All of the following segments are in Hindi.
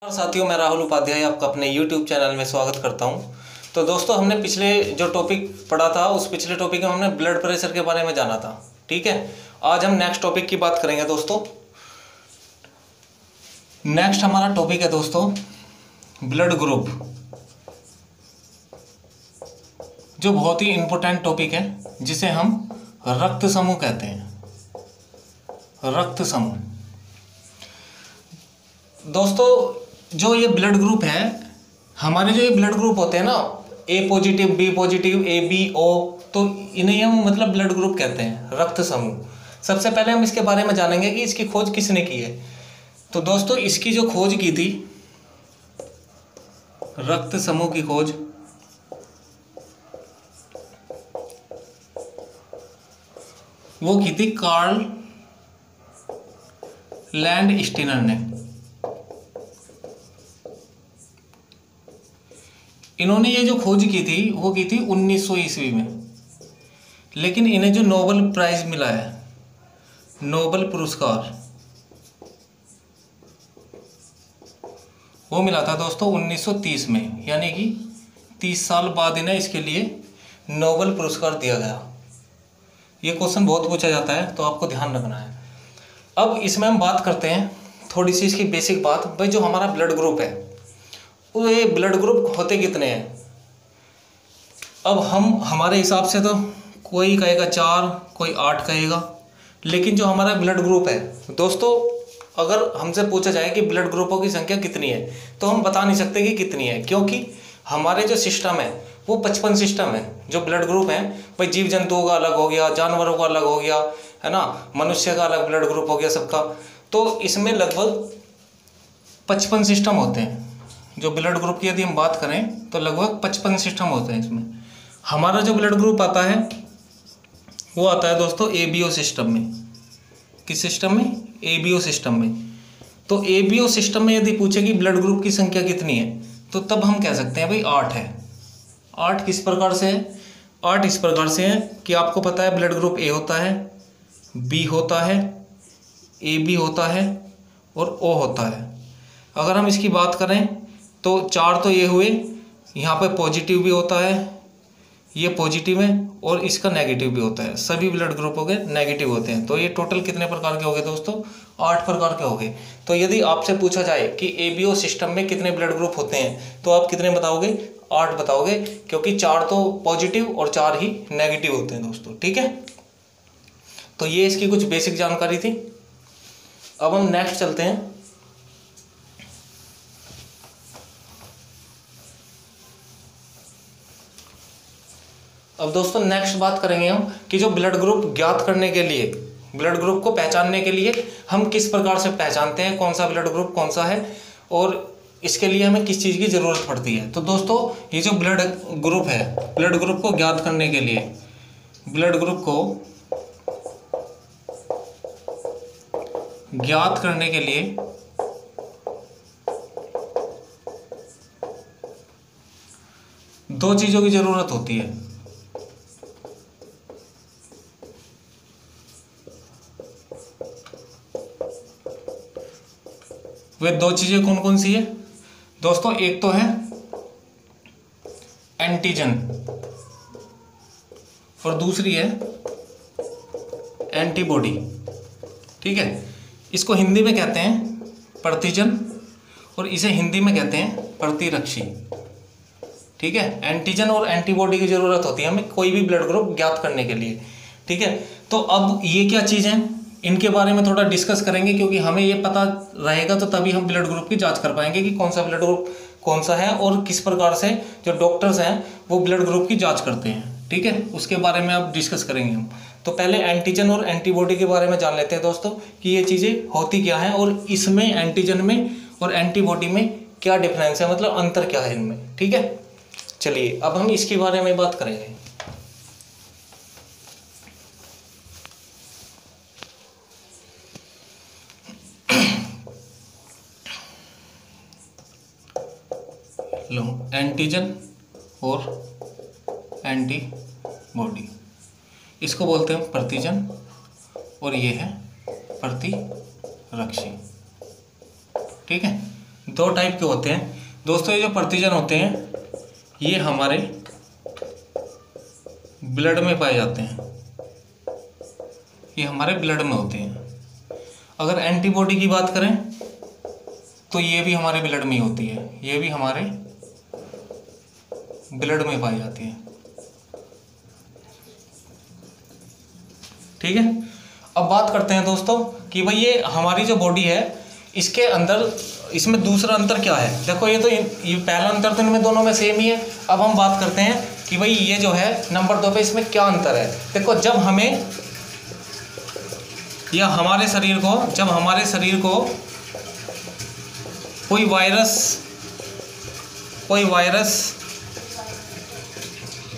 साथियों, मैं राहुल उपाध्याय आपका अपने YouTube चैनल में स्वागत करता हूं। तो दोस्तों, हमने पिछले जो टॉपिक पढ़ा था उस पिछले टॉपिक में हमने ब्लड प्रेशर के बारे में जाना था। ठीक है, आज हम नेक्स्ट टॉपिक की बात करेंगे दोस्तों। नेक्स्ट हमारा टॉपिक है दोस्तों ब्लड ग्रुप, जो बहुत ही इंपॉर्टेंट टॉपिक है, जिसे हम रक्त समूह कहते हैं। रक्त समूह दोस्तों, जो ये ब्लड ग्रुप है, हमारे जो ये ब्लड ग्रुप होते हैं ना, A positive, B positive, A B O, तो इन्हें हम मतलब ब्लड ग्रुप कहते हैं, रक्त समूह। सबसे पहले हम इसके बारे में जानेंगे कि इसकी खोज किसने की है। तो दोस्तों, इसकी जो खोज की थी, रक्त समूह की खोज वो की थी कार्ल लैंडस्टीनर ने। इन्होंने ये जो खोज की थी वो की थी 1900 ईस्वी में, लेकिन इन्हें जो नोबेल प्राइज मिला है, नोबेल पुरस्कार, वो मिला था दोस्तों 1930 में, यानी कि 30 साल बाद इन्हें इसके लिए नोबेल पुरस्कार दिया गया। ये क्वेश्चन बहुत पूछा जाता है, तो आपको ध्यान रखना है। अब इसमें हम बात करते हैं थोड़ी सी इसकी बेसिक बात। भाई, जो हमारा ब्लड ग्रुप है, वो ये ब्लड ग्रुप होते कितने हैं? अब हम हमारे हिसाब से तो कोई कहेगा 4, कोई 8 कहेगा, लेकिन जो हमारा ब्लड ग्रुप है दोस्तों, अगर हमसे पूछा जाए कि ब्लड ग्रुपों की संख्या कितनी है, तो हम बता नहीं सकते कि कितनी है, क्योंकि हमारे जो सिस्टम है वो 55 सिस्टम है। जो ब्लड ग्रुप है, भाई जीव जंतुओं का अलग हो गया, जानवरों का अलग हो गया, है ना, मनुष्य का अलग ब्लड ग्रुप हो गया सबका। तो इसमें लगभग 55 सिस्टम होते हैं। जो ब्लड ग्रुप की यदि हम बात करें तो लगभग 55 सिस्टम होते हैं इसमें। हमारा जो ब्लड ग्रुप आता है वो आता है दोस्तों ABO सिस्टम में। किस सिस्टम में? ABO सिस्टम में। तो ABO सिस्टम में यदि पूछे कि ब्लड ग्रुप की संख्या कितनी है, तो तब हम कह सकते हैं भाई 8 है। 8 किस प्रकार से है? 8 इस प्रकार से है कि आपको पता है ब्लड ग्रुप A होता है, B होता है, AB होता है और O होता है। अगर हम इसकी बात करें तो 4 तो ये हुए, यहाँ पे पॉजिटिव भी होता है, ये पॉजिटिव है, और इसका नेगेटिव भी होता है। सभी ब्लड ग्रुपों के नेगेटिव होते हैं। तो ये टोटल कितने प्रकार के हो गए दोस्तों? 8 प्रकार के हो गए। तो यदि आपसे पूछा जाए कि ABO सिस्टम में कितने ब्लड ग्रुप होते हैं, तो आप कितने बताओगे? 8 बताओगे, क्योंकि 4 तो पॉजिटिव और 4 ही नेगेटिव होते हैं दोस्तों। ठीक है, तो ये इसकी कुछ बेसिक जानकारी थी। अब हम नेक्स्ट चलते हैं। अब दोस्तों, नेक्स्ट बात करेंगे हम कि जो ब्लड ग्रुप ज्ञात करने के लिए, ब्लड ग्रुप को पहचानने के लिए हम किस प्रकार से पहचानते हैं कौन सा ब्लड ग्रुप कौन सा है, और इसके लिए हमें किस चीज़ की ज़रूरत पड़ती है। तो दोस्तों, ये जो ब्लड ग्रुप है, ब्लड ग्रुप को ज्ञात करने के लिए, ब्लड ग्रुप को ज्ञात करने के लिए दो चीज़ों की ज़रूरत होती है। वे दो चीज़ें कौन कौन सी है दोस्तों? एक तो है एंटीजन और दूसरी है एंटीबॉडी। ठीक है, इसको हिंदी में कहते हैं प्रतिजन और इसे हिंदी में कहते हैं प्रतिरक्षी। ठीक है, एंटीजन और एंटीबॉडी की ज़रूरत होती है हमें कोई भी ब्लड ग्रुप ज्ञात करने के लिए। ठीक है, तो अब ये क्या चीज़ है, इनके बारे में थोड़ा डिस्कस करेंगे, क्योंकि हमें ये पता रहेगा तो तभी हम ब्लड ग्रुप की जांच कर पाएंगे कि कौन सा ब्लड ग्रुप कौन सा है और किस प्रकार से जो डॉक्टर्स हैं वो ब्लड ग्रुप की जांच करते हैं। ठीक है, उसके बारे में अब डिस्कस करेंगे हम। तो पहले एंटीजन और एंटीबॉडी के बारे में जान लेते हैं दोस्तों कि ये चीज़ें होती क्या हैं, और इसमें एंटीजन में और एंटीबॉडी में क्या डिफरेंस है, मतलब अंतर क्या है इनमें। ठीक है, चलिए अब हम इसके बारे में बात करेंगे। लो, एंटीजन और एंटीबॉडी, इसको बोलते हैं प्रतिजन और ये है प्रतिरक्षी। ठीक है, दो टाइप के होते हैं दोस्तों। ये जो प्रतिजन होते हैं ये हमारे ब्लड में पाए जाते हैं, ये हमारे ब्लड में होते हैं। अगर एंटीबॉडी की बात करें तो ये भी हमारे ब्लड में ही होती है, ये भी हमारे ब्लड में पाई जाती है। ठीक है, अब बात करते हैं दोस्तों कि भाई ये हमारी जो बॉडी है इसके अंदर, इसमें दूसरा अंतर क्या है। देखो ये तो ये पहला अंतर तो इनमें दोनों में सेम ही है। अब हम बात करते हैं कि भाई ये जो है नंबर 2 पे इसमें क्या अंतर है। देखो जब हमें या हमारे शरीर को, जब हमारे शरीर को कोई वायरस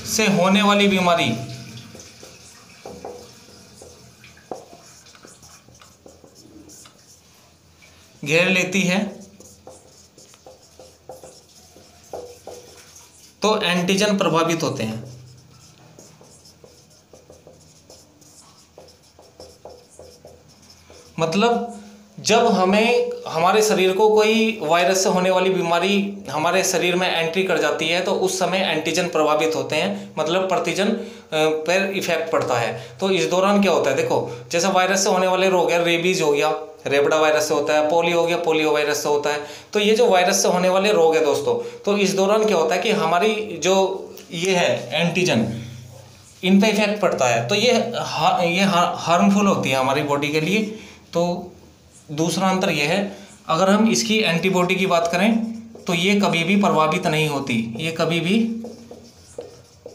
से होने वाली बीमारी घेर लेती है तो एंटीजन प्रभावित होते हैं। मतलब जब हमें हमारे शरीर को कोई वायरस से होने वाली बीमारी हमारे शरीर में एंट्री कर जाती है तो उस समय एंटीजन प्रभावित होते हैं, मतलब प्रतिजन पर इफेक्ट पड़ता है। तो इस दौरान क्या होता है, देखो जैसे वायरस से होने वाले रोग है, रेबीज हो गया, रेबडा वायरस से होता है, पोलियो हो गया, पोलियो वायरस से होता है। तो ये जो वायरस से होने वाले रोग है दोस्तों, तो इस दौरान क्या होता है कि हमारी जो ये है एंटीजन, इन पे इफेक्ट पड़ता है तो ये हार्मफुल होती है हमारी बॉडी के लिए। तो दूसरा अंतर यह है, अगर हम इसकी एंटीबॉडी की बात करें तो ये कभी भी प्रभावित नहीं होती, ये कभी भी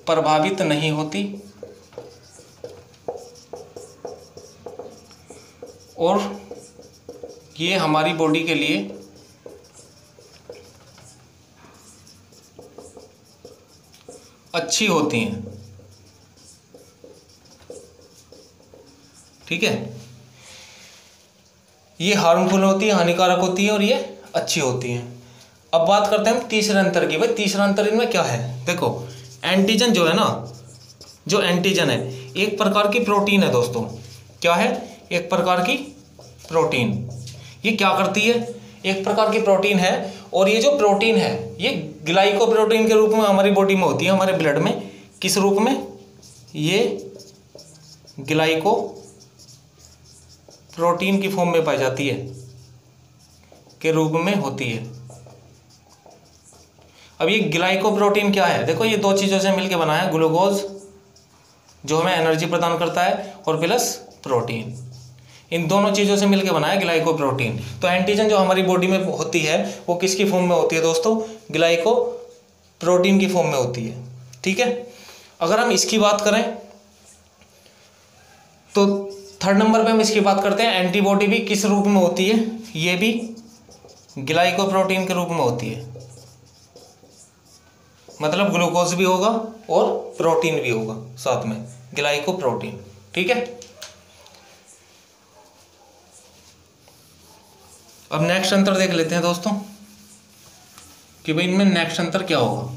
प्रभावित नहीं होती और ये हमारी बॉडी के लिए अच्छी होती हैं। ठीक है, ये हार्मफुल होती है, हानिकारक होती है और ये अच्छी होती हैं। अब बात करते हैं हम तीसरे अंतर की। भाई तीसरा अंतर इनमें क्या है, देखो एंटीजन जो है ना, जो एंटीजन है एक प्रकार की प्रोटीन है दोस्तों। क्या है, एक प्रकार की प्रोटीन। ये क्या करती है, एक प्रकार की प्रोटीन है और ये जो प्रोटीन है ये ग्लाइकोप्रोटीन के रूप में हमारी बॉडी में होती है, हमारे ब्लड में। किस रूप में, ये ग्लाइको प्रोटीन की फॉर्म में पाई जाती है, के रूप में होती है। अब ये ग्लाइकोप्रोटीन क्या है, देखो ये दो चीज़ों से मिलकर बना है, ग्लूकोज जो हमें एनर्जी प्रदान करता है और प्लस प्रोटीन, इन दोनों चीज़ों से मिलकर बना है ग्लाइकोप्रोटीन। तो एंटीजन जो हमारी बॉडी में होती है वो किसकी फॉर्म में होती है दोस्तों, ग्लाइकोप्रोटीन की फॉर्म में होती है। ठीक है, अगर हम इसकी बात करें तो थर्ड नंबर पे हम इसकी बात करते हैं, एंटीबॉडी भी किस रूप में होती है, ये भी ग्लाइकोप्रोटीन के रूप में होती है। मतलब ग्लूकोज भी होगा और प्रोटीन भी होगा साथ में, ग्लाइकोप्रोटीन। ठीक है, अब नेक्स्ट अंतर देख लेते हैं दोस्तों कि भाई इनमें नेक्स्ट अंतर क्या होगा।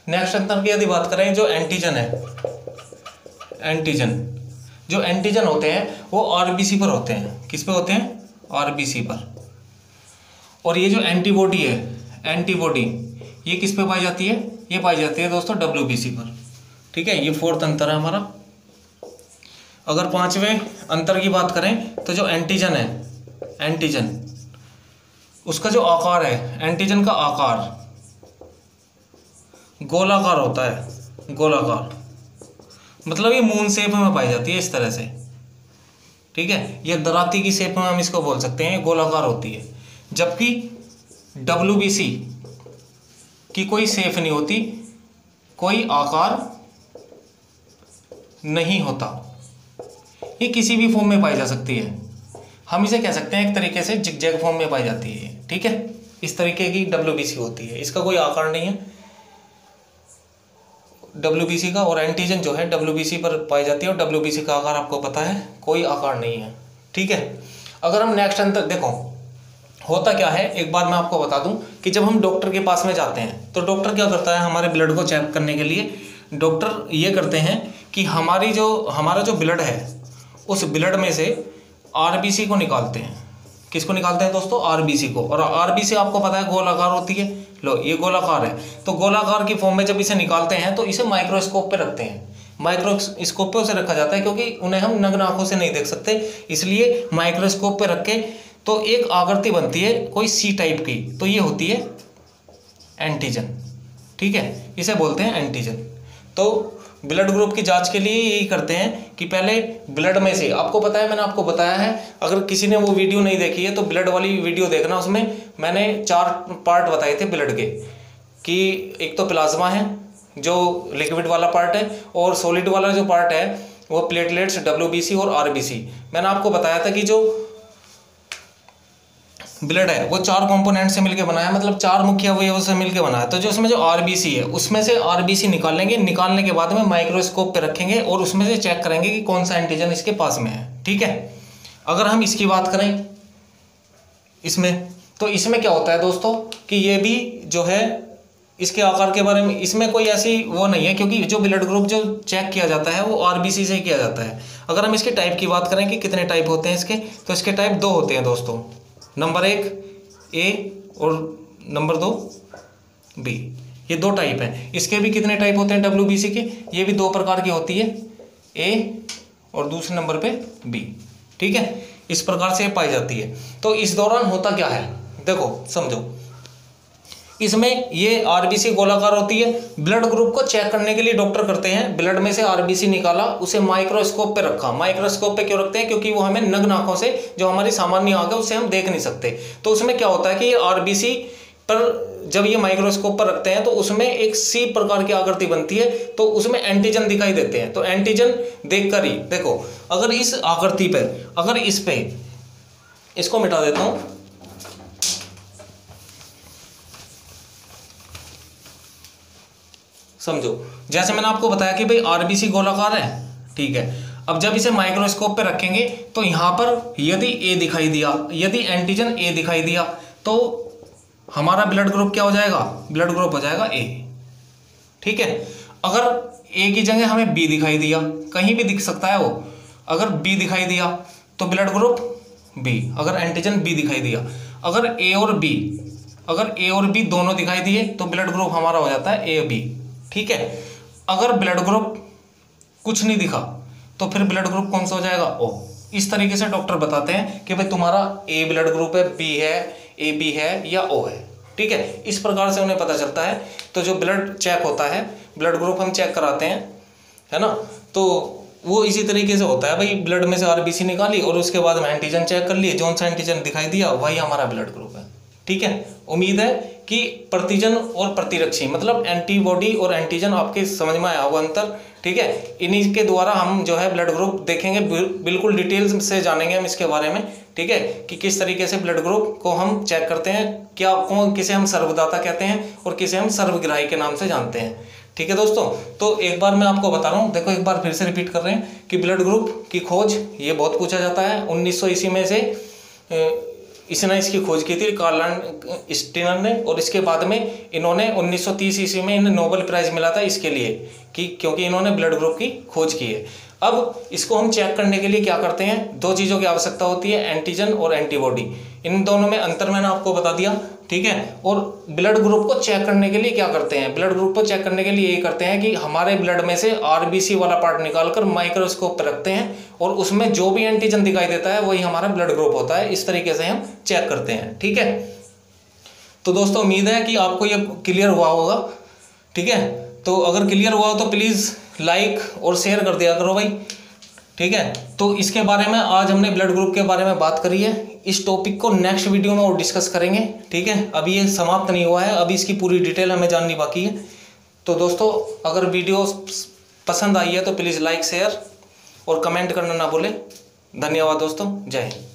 नेक्स्ट अंतर की यदि बात करें, जो एंटीजन है, एंटीजन जो एंटीजन होते हैं वो आरबीसी पर होते हैं। किस पे होते हैं, आरबीसी पर। और ये जो एंटीबॉडी है, एंटीबॉडी ये किस पे पाई जाती है, ये पाई जाती है दोस्तों डब्ल्यूबीसी पर। ठीक है, ये फोर्थ अंतर है हमारा। अगर पांचवें अंतर की बात करें तो जो एंटीजन है, एंटीजन उसका जो आकार है, एंटीजन का आकार गोलाकार होता है, गोलाकार। मतलब ये मून शेप में पाई जाती है इस तरह से। ठीक है, ये दराती की शेप में हम इसको बोल सकते हैं, गोलाकार होती है। जबकि डब्ल्यूबीसी की कोई शेप नहीं होती, कोई आकार नहीं होता, ये किसी भी फॉर्म में पाई जा सकती है। हम इसे कह सकते हैं एक तरीके से जिगजैग फॉर्म में पाई जाती है। ठीक है, इस तरीके की डब्ल्यूबीसी होती है, इसका कोई आकार नहीं है डब्ल्यूबीसी का। और एंटीजन जो है डब्ल्यूबीसी पर पाई जाती है और डब्ल्यूबीसी का आकार आपको पता है, कोई आकार नहीं है। ठीक है, अगर हम नेक्स्ट अंतर देखो, होता क्या है, एक बार मैं आपको बता दूं कि जब हम डॉक्टर के पास में जाते हैं तो डॉक्टर क्या करता है, हमारे ब्लड को चेक करने के लिए डॉक्टर ये करते हैं कि हमारा जो ब्लड है उस ब्लड में से आरबीसी को निकालते हैं। किसको निकालते हैं दोस्तों? आरबीसी को। और आरबीसी आपको पता है गोलाकार होती है। लो ये गोलाकार है, तो गोलाकार की फॉर्म में जब इसे निकालते हैं तो इसे माइक्रोस्कोप पे रखते हैं। माइक्रोस्कोप पे उसे रखा जाता है क्योंकि उन्हें हम नग्न आंखों से नहीं देख सकते, इसलिए माइक्रोस्कोप पे रख के तो एक आकृति बनती है कोई सी टाइप की, तो ये होती है एंटीजन। ठीक है, इसे बोलते हैं एंटीजन। तो ब्लड ग्रुप की जांच के लिए यही करते हैं कि पहले ब्लड में से, आपको पता है मैंने आपको बताया है, अगर किसी ने वो वीडियो नहीं देखी है तो ब्लड वाली वीडियो देखना, उसमें मैंने 4 पार्ट बताए थे ब्लड के, कि एक तो प्लाज्मा है जो लिक्विड वाला पार्ट है, और सॉलिड वाला जो पार्ट है वो प्लेटलेट्स, डब्ल्यूबीसी और आरबीसी। मैंने आपको बताया था कि जो ब्लड है वो 4 कंपोनेंट से मिलकर बना है, मतलब 4 मुख्य अवयवों से मिलकर बना है। तो जो उसमें जो आरबीसी है उसमें से आरबीसी निकाल लेंगे, निकालने के बाद में माइक्रोस्कोप पे रखेंगे और उसमें से चेक करेंगे कि कौन सा एंटीजन इसके पास में है। ठीक है, अगर हम इसकी बात करें इसमें, तो इसमें क्या होता है दोस्तों कि ये भी जो है इसके आकार के बारे में इसमें कोई ऐसी वो नहीं है, क्योंकि जो ब्लड ग्रुप जो चेक किया जाता है वो आरबीसी से ही किया जाता है। अगर हम इसके टाइप की बात करें कि कितने टाइप होते हैं इसके, तो इसके टाइप 2 होते हैं दोस्तों। नंबर 1 ए और नंबर 2 बी, ये 2 टाइप हैं। इसके भी कितने टाइप होते हैं डब्ल्यूबीसी के, ये भी 2 प्रकार की होती है, ए और दूसरे नंबर पे बी। ठीक है, इस प्रकार से पाई जाती है। तो इस दौरान होता क्या है, देखो समझो, इसमें ये आरबीसी गोलाकार होती है। ब्लड ग्रुप को चेक करने के लिए डॉक्टर करते हैं, ब्लड में से आरबीसी निकाला, उसे माइक्रोस्कोप पे रखा। माइक्रोस्कोप पे क्यों रखते हैं? क्योंकि वो हमें नग्न आंखों से, जो हमारी सामान्य आंख है उससे हम देख नहीं सकते। तो उसमें क्या होता है कि ये आरबीसी पर जब ये माइक्रोस्कोप पर रखते हैं तो उसमें एक सी प्रकार की आकृति बनती है, तो उसमें एंटीजन दिखाई देते हैं। तो एंटीजन देखकर ही देखो, अगर इस आकृति पर, अगर इस पे, इसको मिटा देता हूं, समझो, जैसे मैंने आपको बताया कि भाई आरबीसी गोलाकार है। ठीक है, अब जब इसे माइक्रोस्कोप पे रखेंगे तो यहां पर यदि ए दिखाई दिया, यदि एंटीजन ए दिखाई दिया, तो हमारा ब्लड ग्रुप क्या हो जाएगा? ब्लड ग्रुप हो जाएगा ए। ठीक है, अगर ए की जगह हमें बी दिखाई दिया, कहीं भी दिख सकता है वो, अगर बी दिखाई दिया तो ब्लड ग्रुप बी। अगर एंटीजन बी दिखाई दिया, अगर ए और बी दोनों दिखाई दिए तो ब्लड ग्रुप हमारा हो जाता है ए बी। ठीक है, अगर ब्लड ग्रुप कुछ नहीं दिखा तो फिर ब्लड ग्रुप कौन सा हो जाएगा? ओ। इस तरीके से डॉक्टर बताते हैं कि भाई तुम्हारा ए ब्लड ग्रुप है, बी है, ए बी है या ओ है। ठीक है, इस प्रकार से उन्हें पता चलता है। तो जो ब्लड चेक होता है, ब्लड ग्रुप हम चेक कराते हैं, है ना, तो वो इसी तरीके से होता है। भाई ब्लड में से आरबीसी निकाली और उसके बाद में एंटीजन चेक कर लिए, जो सा एंटीजन दिखाई दिया वही हमारा ब्लड ग्रुप है। ठीक है, उम्मीद है कि प्रतिजन और प्रतिरक्षी, मतलब एंटीबॉडी और एंटीजन, आपके समझ में आया होगा अंतर। ठीक है, इन्हीं के द्वारा हम जो है ब्लड ग्रुप देखेंगे, बिल्कुल डिटेल से जानेंगे हम इसके बारे में। ठीक है, कि किस तरीके से ब्लड ग्रुप को हम चेक करते हैं, क्या किसे हम सर्वदाता कहते हैं और किसे हम सर्वग्राही के नाम से जानते हैं। ठीक है दोस्तों, तो एक बार मैं आपको बता रहा हूँ, देखो एक बार फिर से रिपीट कर रहे हैं कि ब्लड ग्रुप की खोज ये बहुत पूछा जाता है। 1900 ईस्वी में से इसने इसकी खोज की थी कार्ल स्टीनर ने, और इसके बाद में इन्होंने 1930 ईस्वी में इन्हें नोबेल प्राइज मिला था इसके लिए, कि क्योंकि इन्होंने ब्लड ग्रुप की खोज की है। अब इसको हम चेक करने के लिए क्या करते हैं, 2 चीज़ों की आवश्यकता होती है, एंटीजन और एंटीबॉडी। इन दोनों में अंतर मैंने आपको बता दिया। ठीक है, और ब्लड ग्रुप को चेक करने के लिए क्या करते हैं, ब्लड ग्रुप को चेक करने के लिए ये करते हैं कि हमारे ब्लड में से आरबीसी वाला पार्ट निकालकर माइक्रोस्कोप पर रखते हैं और उसमें जो भी एंटीजन दिखाई देता है वही हमारा ब्लड ग्रुप होता है। इस तरीके से हम चेक करते हैं। ठीक है, तो दोस्तों उम्मीद है कि आपको ये क्लियर हुआ होगा। ठीक है, तो अगर क्लियर हुआ हो तो प्लीज़ लाइक और शेयर कर दिया करो भाई। ठीक है, तो इसके बारे में आज हमने ब्लड ग्रुप के बारे में बात करी है। इस टॉपिक को नेक्स्ट वीडियो में और डिस्कस करेंगे। ठीक है, अभी ये समाप्त नहीं हुआ है, अभी इसकी पूरी डिटेल हमें जाननी बाकी है। तो दोस्तों अगर वीडियो पसंद आई है तो प्लीज़ लाइक शेयर और कमेंट करना ना भूलें। धन्यवाद दोस्तों, जय हिंद।